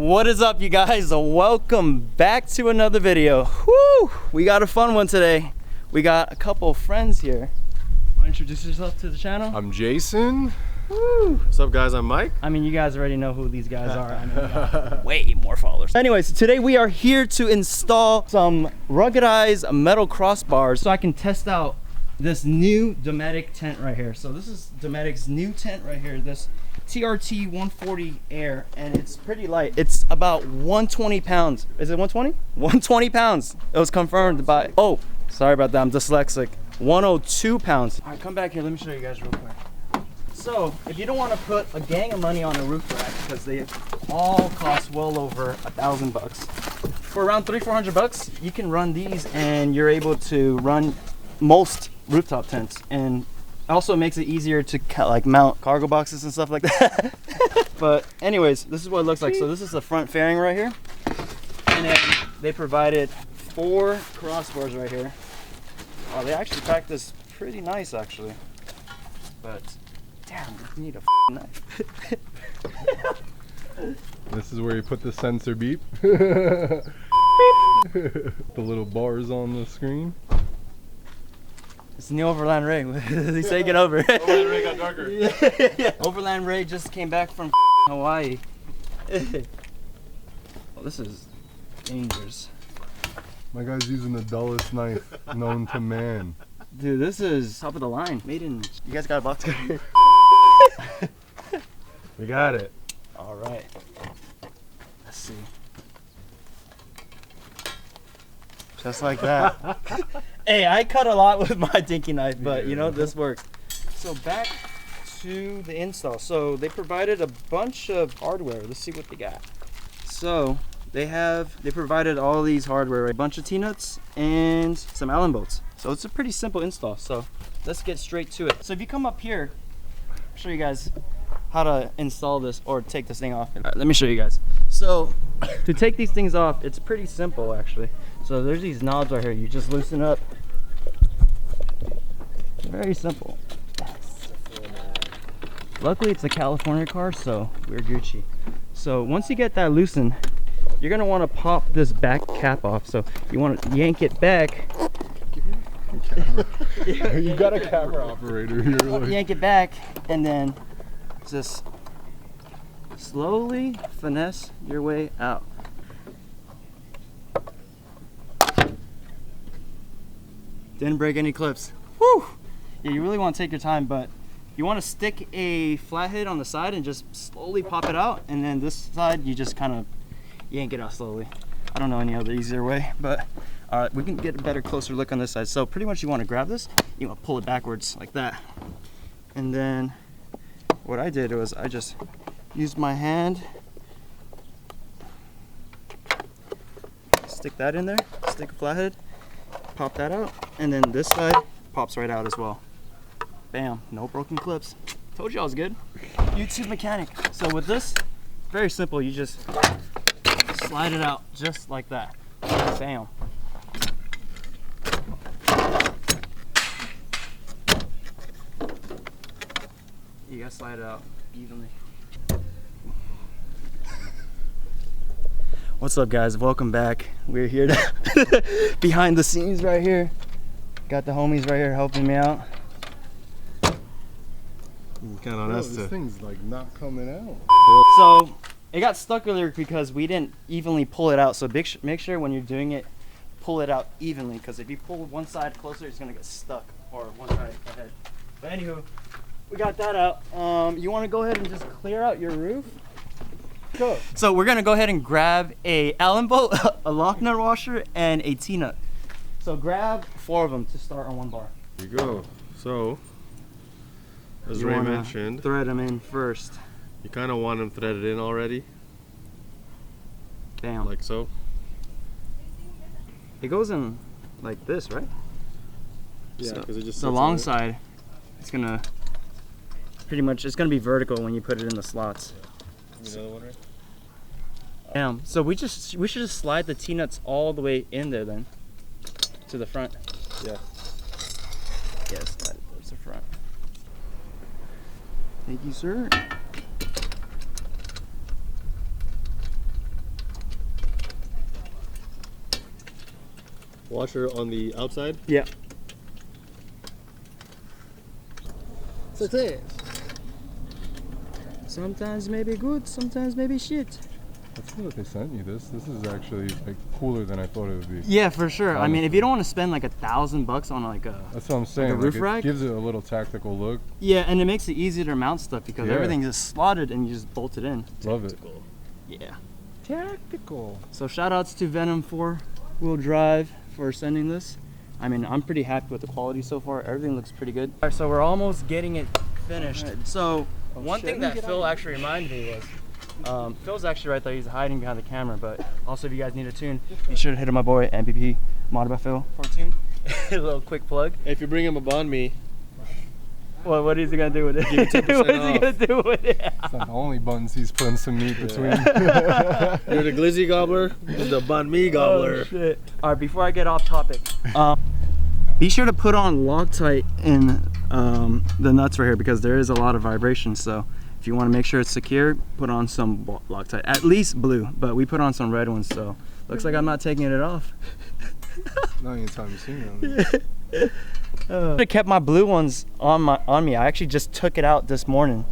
What is up, you guys? Welcome back to another video. Woo! We got a fun one today. We got a couple of friends here. Want to introduce yourself to the channel? I'm Jason. Woo! What's up, guys? I'm Mike. I mean, you guys already know who these guys are. I mean, we got way more followers. Anyways, today we are here to install some ruggedized metal crossbars so I can test out this new Dometic tent right here. So this is Dometic's new tent right here. This TRT 140 Air, and it's pretty light. It's about 120 pounds. Is it 120? 120 pounds. It was confirmed by, oh, sorry about that, I'm dyslexic. 102 pounds. All right, come back here. Let me show you guys real quick. So, if you don't want to put a gang of money on a roof rack, because they all cost well over $1,000 for around $300-400 bucks, you can run these, and you're able to run most rooftop tents, and also makes it easier to like mount cargo boxes and stuff like that. But anyways, this is what it looks like. So this is the front fairing right here, and then they provided 4 crossbars right here. Oh, they actually packed this pretty nice actually, but damn, you need a knife. This is where you put the sensor beep. The little bars on the screen. It's the new Overland Ray. He's taking over. Overland Ray got darker. Yeah. Overland Ray just came back from Hawaii. Well, this is dangerous. My guy's using the dullest knife known to man. Dude, this is top of the line. Made in. You guys got a box cutter? We got it. All right. Let's see. Just like that. Hey, I cut a lot with my dinky knife, but you know, this works. So back to the install. So they provided a bunch of hardware. Let's see what they got. So they provided all these hardware, a bunch of T-nuts and some Allen bolts. So it's a pretty simple install. So let's get straight to it. So if you come up here, I'll show you guys how to install this or take this thing off. All right, let me show you guys. So to take these things off, it's pretty simple actually. So there's these knobs right here. You just loosen up. Very simple. Luckily it's a California car, so we're Gucci. So once you get that loosened, you're gonna want to pop this back cap off. So you want to yank it back. You got a camera operator here. Like. Yank it back, and then just slowly finesse your way out. Didn't break any clips. Woo! Yeah, you really want to take your time, but you want to stick a flathead on the side and just slowly pop it out, and then this side you just kind of yank it out slowly. I don't know any other easier way, but we can get a better, closer look on this side. So pretty much you want to grab this, you want to pull it backwards like that, and then what I did was I just used my hand, stick that in there, stick a flathead, pop that out, and then this side pops right out as well. Bam, no broken clips. Told you I was good. YouTube mechanic. So with this, very simple, you just slide it out just like that. Bam. You gotta slide it out evenly. What's up, guys? Welcome back. We're here to behind the scenes right here. Got the homies right here helping me out. Kind of us this thing's like not coming out. So it got stuck earlier because we didn't evenly pull it out. So make sure when you're doing it, pull it out evenly, because if you pull one side closer, it's gonna get stuck, or one side ahead. But anywho, we got that out. You want to go ahead and just clear out your roof? Go. So we're gonna go ahead and grab a Allen bolt, a lock nut washer, and a T-nut. So grab 4 of them to start on one bar. Here you go. So, as Ray mentioned, thread them in first. You kind of want them threaded in already. Bam. Like so. It goes in like this, right? Yeah, because it just the long side, it's gonna pretty much, it's gonna be vertical when you put it in the slots. Another one, right? Bam. So we should just slide the T-nuts all the way in there then, to the front. Yeah. Yeah, slide it towards the front. Thank you, sir. washer on the outside. Yeah. Success. Sometimes maybe good, sometimes maybe shit. That's cool that they sent you this. This is actually like cooler than I thought it would be. Yeah, for sure. Honestly. I mean, if you don't want to spend like $1,000 on like a That's what I'm saying. a roof it rack? gives it a little tactical look. yeah, and it makes it easier to mount stuff because Yeah. everything's just slotted and you just bolt it in. Love it. Yeah. Tactical. So shout outs to VENOM4WD for sending this. I mean, I'm pretty happy with the quality so far. Everything looks pretty good. All right, so we're almost getting it finished. So one thing that Phil actually reminded me was, Phil's actually right there. He's hiding behind the camera. But also, if you guys need a tune, be sure to hit up my boy MBP Modded by Phil for a tune. A little quick plug. If you bring him a bond me, Well, what is he gonna do with it? Give you 10% What is he gonna do with it? It's not the only buns he's putting some meat between. you're the glizzy gobbler, and the bond me gobbler. Oh, shit. All right, before I get off topic, be sure to put on Loctite in the nuts right here because there is a lot of vibration. So if you want to make sure it's secure, put on some Loctite, at least blue, but we put on some red ones. So looks like I'm not taking it off. Not anytime soon. I should have kept my blue ones on me. I actually just took it out this morning.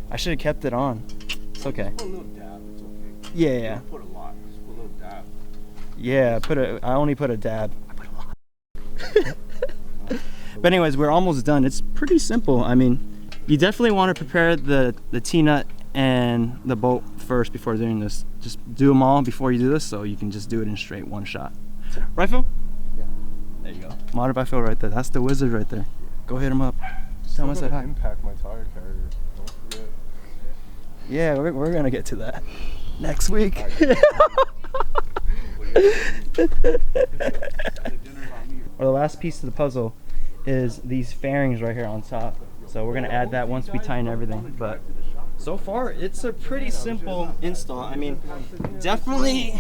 I should have kept it on. It's okay. Put a little dab, it's okay. Yeah. Don't put a lot, just put a little dab. Yeah, I only put a dab. I put a lot. But anyways, we're almost done. It's pretty simple. I mean, you definitely want to prepare the T-nut and the bolt first before doing this. Just do them all before you do this so you can just do it in straight one shot. Right, Phil? Yeah. There you go. Modded by Phil right there. That's the wizard right there. Go hit him up. Tell him I said hi. Impact my tire carrier. Don't forget. Yeah, we're gonna get to that next week. Or the last piece of the puzzle is these fairings right here on top. So we're gonna add that once we tighten everything. But so far, it's a pretty simple install. I mean, definitely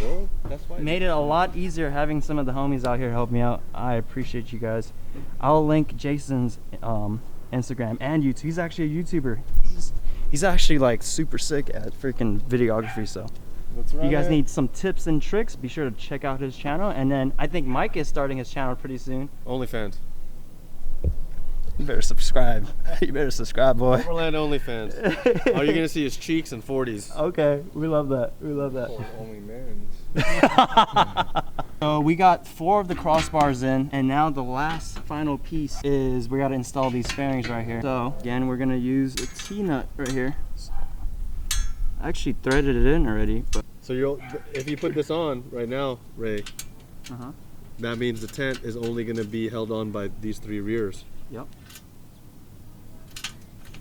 made it a lot easier having some of the homies out here help me out. I appreciate you guys. I'll link Jason's Instagram and YouTube. He's actually a YouTuber. He's actually like super sick at freaking videography. So That's right. if you guys need some tips and tricks, be sure to check out his channel. And then I think Mike is starting his channel pretty soon. OnlyFans. You better subscribe. You better subscribe, boy. Overland OnlyFans. All you're gonna see is cheeks and 40s. Okay, we love that. We love that. Oh, only man's. So we got 4 of the crossbars in, and now the last final piece is we gotta install these fairings right here. So again, we're gonna use a T-nut right here. I actually threaded it in already, but So if you put this on right now, Ray, uh-huh. that means the tent is only gonna be held on by these 3 rears. Yep.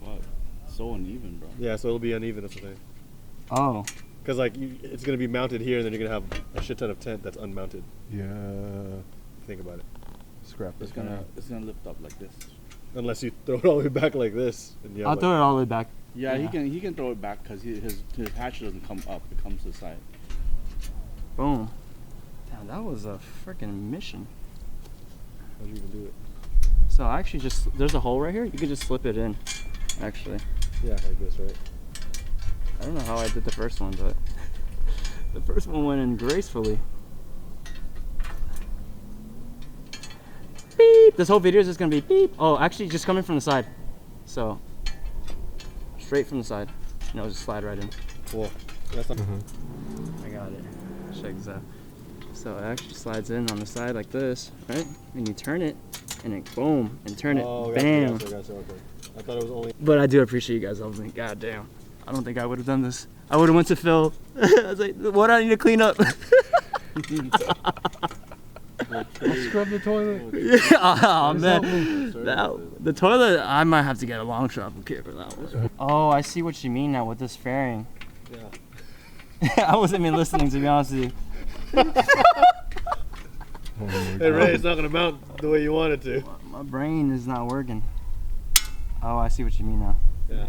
Wow, so uneven, bro. Yeah, so it'll be uneven. That's the thing. Oh. Because like it's gonna be mounted here, and then you're gonna have a shit ton of tent that's unmounted. Yeah. Think about it. Scrap It's this. gonna lift up like this. Unless you throw it all the way back like this. And you have I'll like, throw it all the way back. Yeah, Yeah. he can throw it back because his hatch doesn't come up; it comes to the side. Boom. Damn, that was a freaking mission. How'd you even do it? So I actually just, there's a hole right here. You can just slip it in, actually. Yeah, like this, right? I don't know how I did the first one, but the first one went in gracefully. Beep! This whole video is just gonna be beep. Oh, actually just coming from the side. So, straight from the side. No, just slide right in. Cool. That's not I got it. Check this out. So it actually slides in on the side like this, right? And you turn it, and it boom, and turn it, bam. Gotcha, okay. I thought it was only. But I do appreciate you guys helping me. God damn. I don't think I would have done this. I would have went to Phil. I was like, what do I need to clean up? Scrub the toilet. Oh man. The toilet, I might have to get a long travel kit for that one. Oh, I see what you mean now with this fairing. Yeah. I wasn't even listening, to be honest with you. Oh my Hey God. Ray, it's not gonna mount the way you want it to. My brain is not working. Oh, I see what you mean now. Yeah.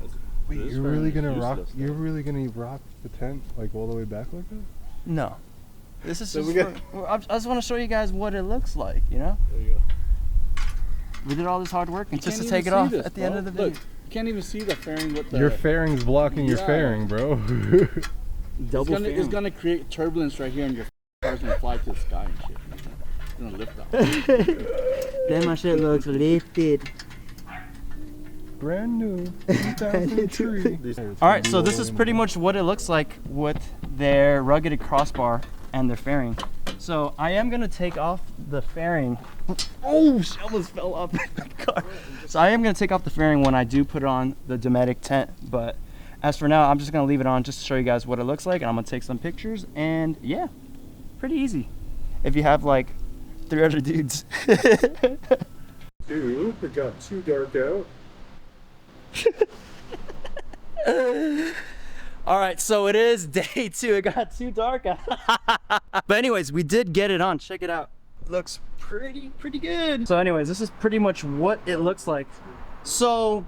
Wait, This you're really fairing is gonna rock? useless, You're though. really gonna rock the tent like all the way back like that? No. This is So just we got- I just want to show you guys what it looks like, you know? There you go. We did all this hard work and You just to can't take it even off see this, at the bro. end of the video. Look, you can't even see the fairing with the. Your fairing's blocking your Yeah. fairing, bro. Double it's fairing. gonna create turbulence right here, and your car's gonna fly to the sky and shit. gonna lift up. Then my shit looks lifted. Brand new. 2003. All right, so this is pretty much what it looks like with their rugged crossbar and their fairing. So I am gonna take off the fairing. Oh, she almost fell off my car. So I am gonna take off the fairing when I do put on the Dometic tent, but as for now, I'm just gonna leave it on just to show you guys what it looks like, and I'm gonna take some pictures, and yeah, pretty easy. If you have like 3 other dudes. Dude, it got too dark out. All right, so it is day 2. It got too dark. But anyways, we did get it on. Check it out. Looks pretty good. So anyways, this is pretty much what it looks like. So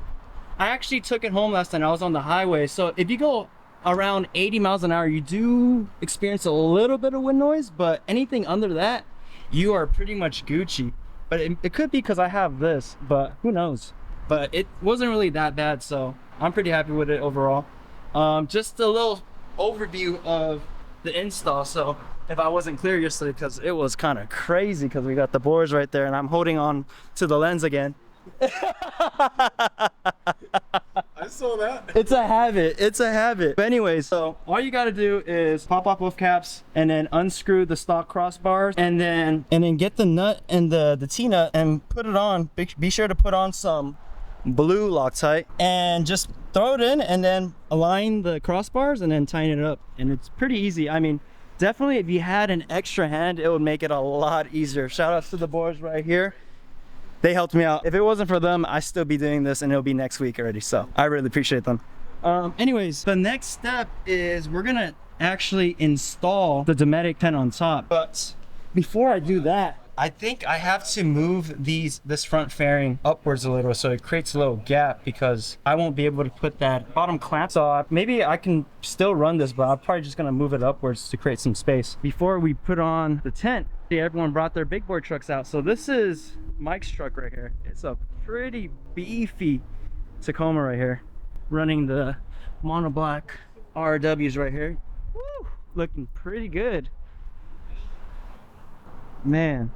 I actually took it home last night. I was on the highway. So if you go around 80 miles an hour, you do experience a little bit of wind noise, but anything under that, you are pretty much Gucci. But it could be because I have this, but who knows? But it wasn't really that bad, so I'm pretty happy with it overall. Just a little overview of the install. So if I wasn't clear yesterday, because it was kind of crazy, because we got the boards right there and I'm holding on to the lens again. I saw that. It's a habit. It's a habit. But anyways, so all you got to do is pop off both caps and then unscrew the stock crossbars and then get the nut and the T-nut and put it on. Be sure to put on some blue Loctite and just throw it in and then align the crossbars and then tighten it up. And it's pretty easy. I mean, definitely if you had an extra hand, it would make it a lot easier. Shout outs to the boys right here. They helped me out. If it wasn't for them, I'd still be doing this and it'll be next week already. So I really appreciate them. Anyways, the next step is we're gonna actually install the Dometic tent on top. But before I do that, I think I have to move this front fairing upwards a little so it creates a little gap, because I won't be able to put that bottom clamp. So maybe I can still run this, but I'm probably just gonna move it upwards to create some space. Before we put on the tent, see, everyone brought their big boy trucks out. So this is Mike's truck right here. It's a pretty beefy Tacoma right here, running the monoblock RWs right here. Woo, looking pretty good, man.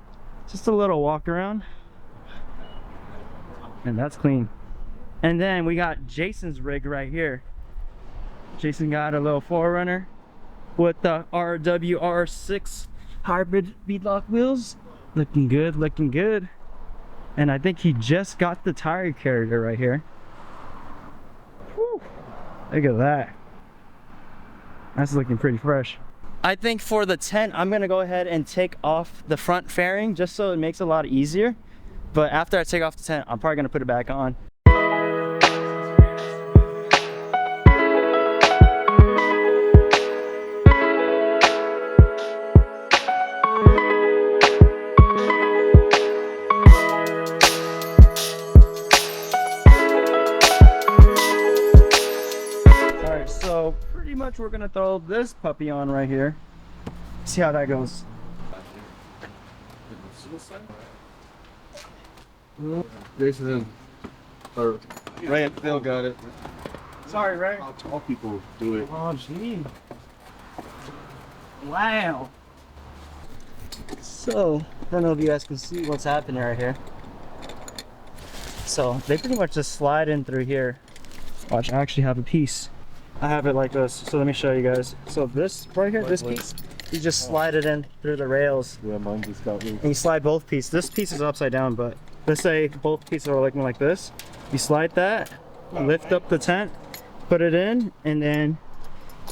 Just a little walk around and that's clean. And then we got Jason's rig right here. Jason got a little 4Runner with the RWR6 hybrid beadlock wheels. Looking good, looking good. And I think he just got the tire carrier right here. Whew. Look at that. That's looking pretty fresh. I think for the tent, I'm gonna go ahead and take off the front fairing just so it makes it a lot easier. But after I take off the tent, I'm probably gonna put it back on. We're gonna throw this puppy on right here. See how that goes. Jason or Ray, Phil got it. Sorry, Ray. How tall people do it. Oh, gee. Wow. So, I don't know if you guys can see what's happening right here. So, they pretty much just slide in through here. Watch, I actually have a piece. I have it like this, so let me show you guys. So this right here, this piece, you just slide it in through the rails. Yeah, mine just got me. And you slide both pieces. This piece is upside down, but let's say both pieces are looking like this. You slide that, lift up the tent, put it in, and then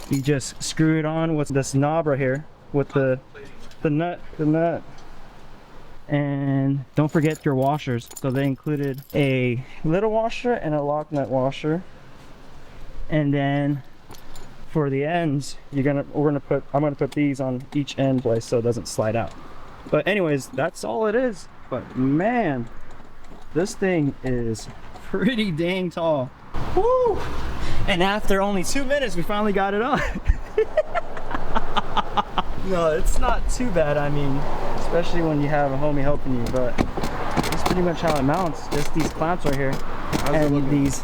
you just screw it on with this knob right here with the nut. And don't forget your washers. So they included a little washer and a lock nut washer. And then for the ends, I'm gonna put these on each end place so it doesn't slide out. But anyways, that's all it is. But man, this thing is pretty dang tall. Woo! And after only 2 minutes, we finally got it on. No, it's not too bad. I mean, especially when you have a homie helping you, but that's pretty much how it mounts. Just these clamps right here. And these.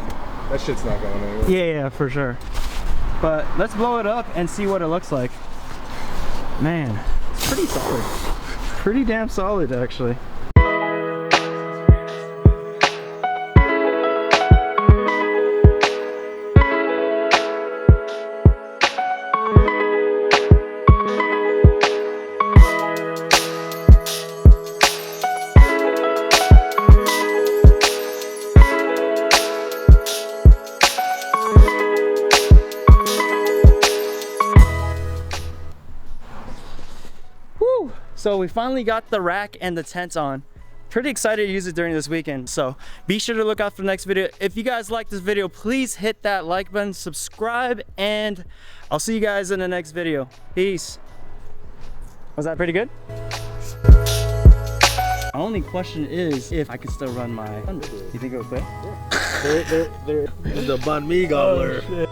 That shit's not going anywhere. Yeah, for sure. But let's blow it up and see what it looks like. Man, it's pretty solid. pretty damn solid actually. So we finally got the rack and the tent on. Pretty excited to use it during this weekend. So be sure to look out for the next video. If you guys like this video, please hit that like button, subscribe, and I'll see you guys in the next video. Peace. Was that pretty good? My only question is if I could still run my Thunder. You think it would fit? They're the banh mi gobbler.